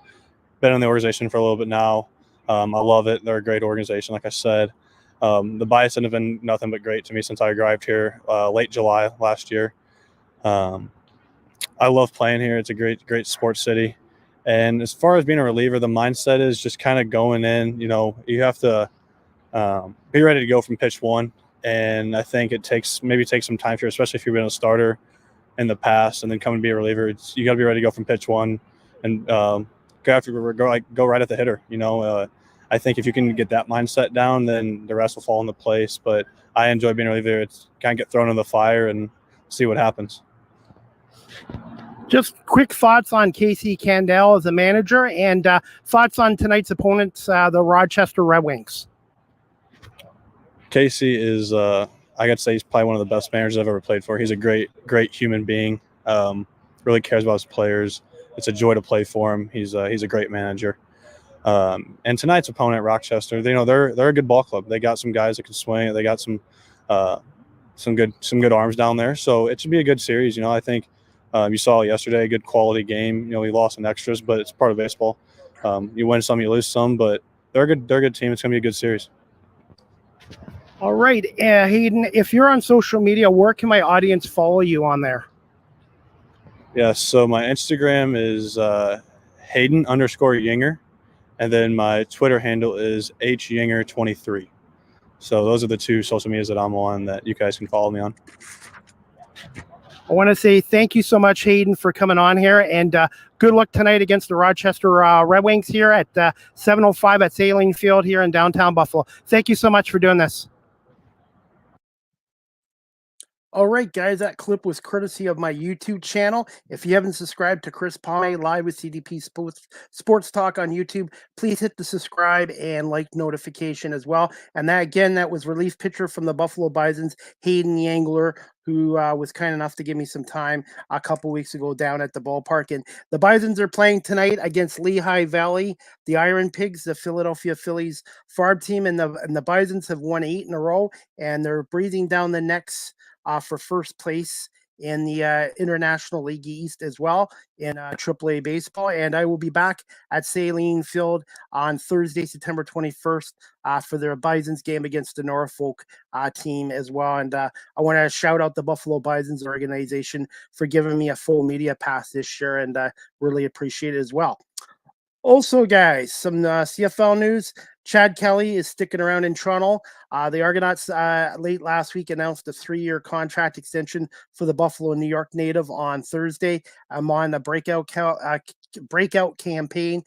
Been in the organization for a little bit now. I love it. They're a great organization, like I said. The Bison have been nothing but great to me since I arrived here late July last year. I love playing here. It's a great sports city. And as far as being a reliever, the mindset is just kind of going in. You have to be ready to go from pitch one. And I think it takes some time here, especially if you've been a starter in the past and then coming to be a reliever. You got to be ready to go from pitch one and go right at the hitter. I think if you can get that mindset down, then the rest will fall into place. But I enjoy being a reliever. It's kind of get thrown in the fire and see what happens. Just quick thoughts on Casey Candell as a manager, and thoughts on tonight's opponents, the Rochester Red Wings. Casey is, I got to say, he's probably one of the best managers I've ever played for. He's a great human being. Really cares about his players. It's a joy to play for him. He's a great manager. And tonight's opponent, Rochester, they're a good ball club. They got some guys that can swing. They got some good arms down there. So it should be a good series. I think you saw yesterday a good quality game. We lost in extras, but it's part of baseball. You win some, you lose some, but they're a good team. It's going to be a good series. All right, Hayden, if you're on social media, where can my audience follow you on there? Yeah, so my Instagram is Hayden_Yinger, and then my Twitter handle is HYinger23. So those are the two social medias that I'm on that you guys can follow me on. I want to say thank you so much, Hayden, for coming on here, and good luck tonight against the Rochester Red Wings here at 7:05 at Saline Field here in downtown Buffalo. Thank you so much for doing this. All right, guys, that clip was courtesy of my YouTube channel. If you haven't subscribed to Chris Palme Live with CDP Sports Talk on YouTube, please hit the subscribe and like notification as well. And that, again, that was relief pitcher from the Buffalo Bisons, Hayden Yangler, who was kind enough to give me some time a couple weeks ago down at the ballpark. And the Bisons are playing tonight against Lehigh Valley, the Iron Pigs, the Philadelphia Phillies farm team, and the Bisons have won 8 in a row, and they're breathing down the necks for first place in the International League East as well in AAA baseball. And I will be back at Saline Field on Thursday, September 21st for their Bisons game against the Norfolk team as well. And I want to shout out the Buffalo Bisons organization for giving me a full media pass this year, and really appreciate it as well. Also, guys, some CFL news. Chad Kelly is sticking around in Toronto. The Argonauts late last week announced a 3-year contract extension for the Buffalo New York native on Thursday. I'm on a breakout campaign.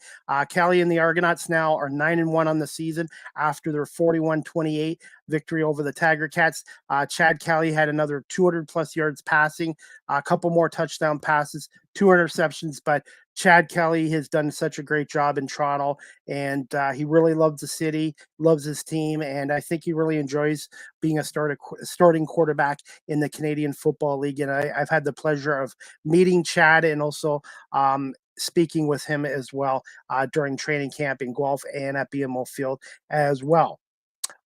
Kelly and the Argonauts now are 9-1 on the season after their 41-28 victory over the Tiger Cats. Chad Kelly had another 200-plus yards passing, a couple more touchdown passes, 2 interceptions, but Chad Kelly has done such a great job in Toronto, and he really loves the city, loves his team, and I think he really enjoys being a starting quarterback in the Canadian Football League. And I've had the pleasure of meeting Chad and also speaking with him as well during training camp in Guelph and at BMO Field as well.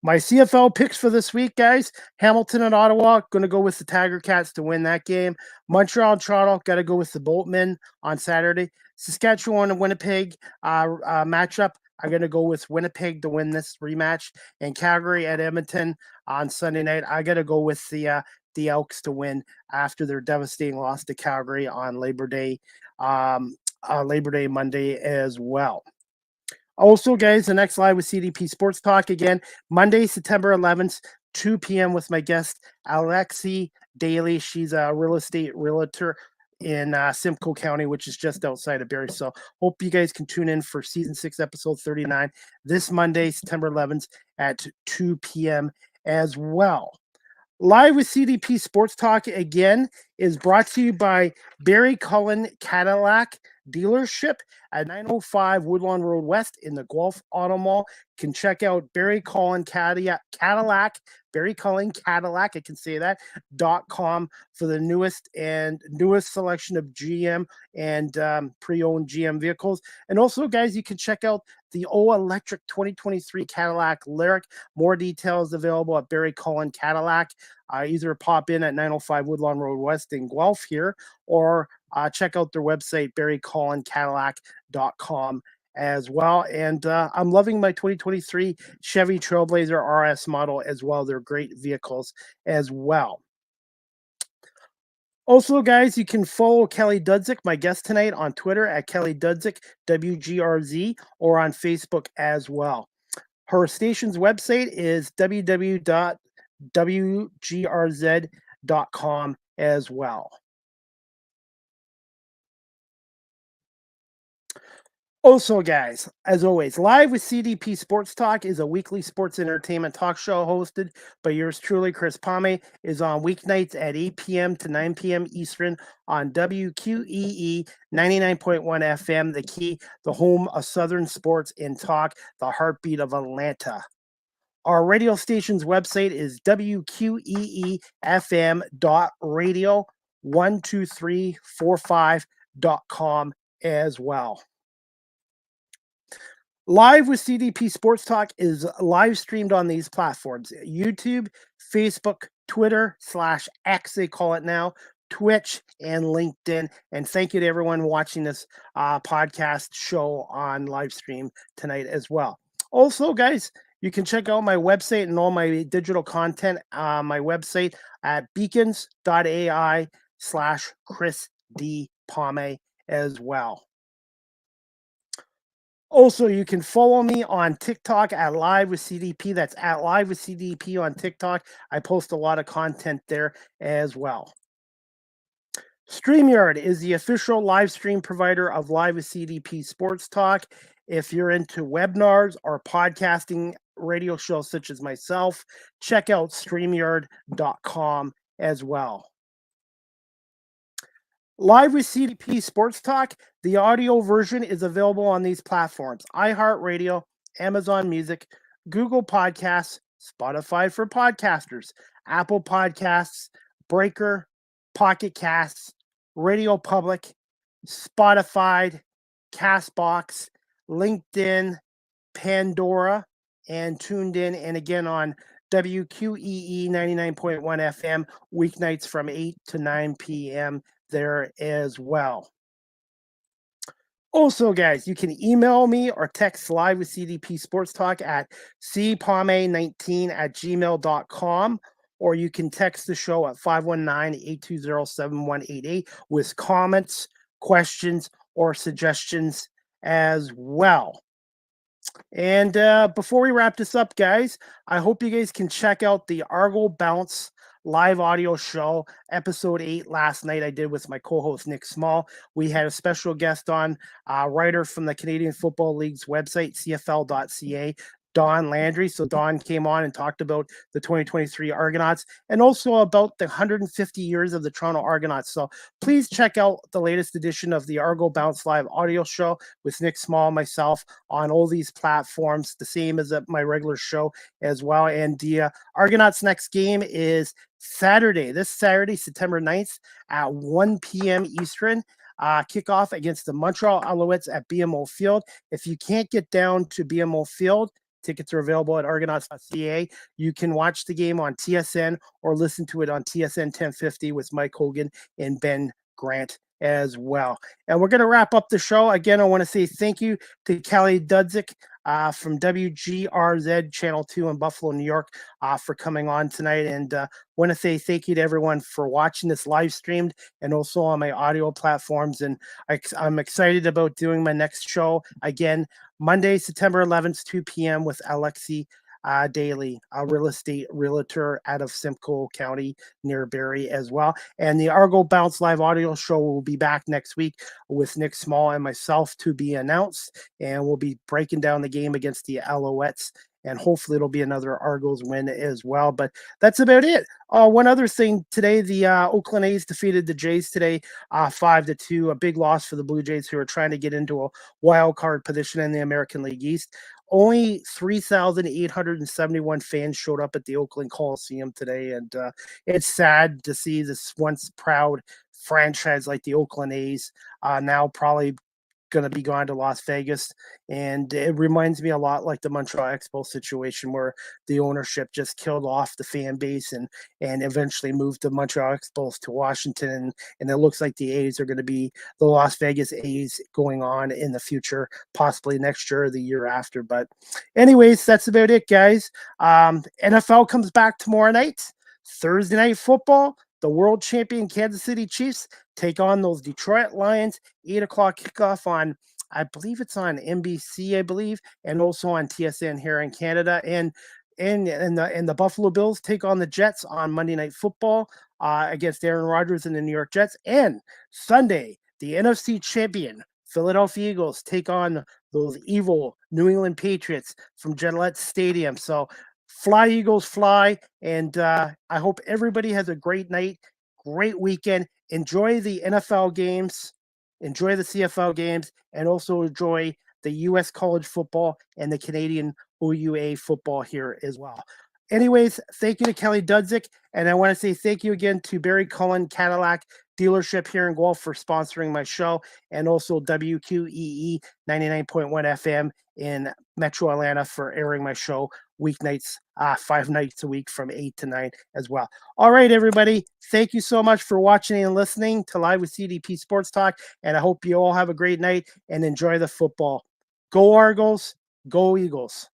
My CFL picks for this week, guys. Hamilton and Ottawa, going to go with the Tiger Cats to win that game. Montreal and Toronto, got to go with the Boltmen on Saturday. Saskatchewan and Winnipeg matchup, I'm going to go with Winnipeg to win this rematch. And Calgary at Edmonton on Sunday night, I got to go with the Elks to win after their devastating loss to Calgary on Labor Day Monday as well. Also, guys, the next live with CDP Sports Talk again, Monday, September 11th, 2 p.m. with my guest, Alexi Daly. She's a real estate realtor in Simcoe County, which is just outside of Barrie. So hope you guys can tune in for season 6, episode 39, this Monday, September 11th at 2 p.m. as well. Live with CDP Sports Talk again is brought to you by Barry Cullen Cadillac Dealership at 905 Woodlawn Road West in the Guelph Auto Mall. You can check out Barry Cullen Cadillac, Barry Cullen Cadillac, I can say that, .com for the newest selection of GM and pre-owned GM vehicles. And also, guys, you can check out the all-electric 2023 Cadillac Lyric. More details available at Barry Cullen Cadillac. Either pop in at 905 Woodlawn Road West in Guelph here, or check out their website, barrycullencadillac.com as well. And I'm loving my 2023 Chevy Trailblazer RS model as well. They're great vehicles as well. Also, guys, you can follow Kelly Dudzik, my guest tonight, on Twitter at Kelly Dudzik, WGRZ, or on Facebook as well. Her station's website is www.wgrz.com as well. Also, guys, as always, Live with CDP Sports Talk is a weekly sports entertainment talk show hosted by yours truly, Chris Palme, is on weeknights at 8 p.m. to 9 p.m. Eastern on WQEE 99.1 FM, The Key, the home of Southern sports and talk, the heartbeat of Atlanta. Our radio station's website is wqeefm.radio12345.com as well. Live with CDP Sports Talk is live streamed on these platforms: YouTube, Facebook, Twitter /X, they call it now, Twitch, and LinkedIn. And thank you to everyone watching this podcast show on live stream tonight as well. Also, guys, you can check out my website and all my digital content on my website at beacons.ai/Chris D. Palme as well. Also, you can follow me on TikTok at Live with CDP. That's at Live with CDP on TikTok. I post a lot of content there as well. StreamYard is the official live stream provider of Live with CDP Sports Talk. If you're into webinars or podcasting radio shows such as myself, check out StreamYard.com as well. Live with CDP Sports Talk, the audio version is available on these platforms: iHeartRadio, Amazon Music, Google Podcasts, Spotify for podcasters, Apple Podcasts, Breaker, Pocket Casts, Radio Public, Spotify, Castbox, LinkedIn, Pandora, and tuned in, and again on WQEE 99.1 FM, weeknights from 8 to 9 p.m. there as well. Also, guys, you can email me or text Live with CDP Sports Talk at cpame19@gmail.com, or you can text the show at 519-820-7188 with comments, questions, or suggestions as well. And before we wrap this up, guys, I hope you guys can check out the Argo Bounce live audio show, episode 8 last night. I did with my co-host Nick Small. We had a special guest on, writer from the Canadian Football League's website, cfl.ca, Don Landry. So Don came on and talked about the 2023 Argonauts and also about the 150 years of the Toronto Argonauts. So please check out the latest edition of the Argo Bounce Live audio show with Nick Small, myself, on all these platforms, the same as my regular show as well. And the Argonauts' next game is this Saturday, September 9th at 1 p.m. Eastern. Kickoff against the Montreal Alouettes at BMO Field. If you can't get down to BMO Field, tickets are available at argonauts.ca. You can watch the game on TSN or listen to it on TSN 1050 with Mike Hogan and Ben Grant as well. And we're going to wrap up the show. Again, I want to say thank you to Kelly Dudzik from WGRZ Channel 2 in Buffalo, New York, for coming on tonight. And want to say thank you to everyone for watching this live streamed and also on my audio platforms. And I'm excited about doing my next show again, Monday, September 11th, 2 p.m. with Alexi Daly, a real estate realtor out of Simcoe County near Barrie as well. And the Argo Bounce live audio show will be back next week with Nick Small and myself to be announced. And we'll be breaking down the game against the Alouettes. And hopefully it'll be another Argos win as well. But that's about it. One other thing today, the Oakland A's defeated the Jays today 5-2, a big loss for the Blue Jays, who are trying to get into a wild card position in the American League East. Only 3,871 fans showed up at the Oakland Coliseum today. And it's sad to see this once proud franchise like the Oakland A's now probably going to be gone to Las Vegas. And it reminds me a lot like the Montreal Expo situation, where the ownership just killed off the fan base and eventually moved the Montreal Expos to Washington. And it looks like the A's are going to be the Las Vegas A's going on in the future, possibly next year or the year after. But anyways, that's about it, guys. NFL comes back tomorrow night. Thursday night football, the world champion Kansas City Chiefs take on those Detroit Lions. 8 o'clock kickoff on, I believe it's on NBC, I believe, and also on TSN here in Canada. And the Buffalo Bills take on the Jets on Monday Night Football against Aaron Rodgers and the New York Jets. And Sunday, the NFC champion Philadelphia Eagles take on those evil New England Patriots from Gillette Stadium. So fly, Eagles, fly. And I hope everybody has a great night, great weekend. Enjoy the NFL games, enjoy the CFL games, and also enjoy the U.S. college football and the Canadian OUA football here as well. Anyways, thank you to Kelly Dudzik. And I want to say thank you again to Barry Cullen Cadillac dealership here in Guelph for sponsoring my show, and also WQEE 99.1 FM in Metro Atlanta for airing my show weeknights, 5 nights a week from 8 to 9 as well. All right, everybody. Thank you so much for watching and listening to Live with CDP Sports Talk. And I hope you all have a great night and enjoy the football. Go Argos, go Eagles.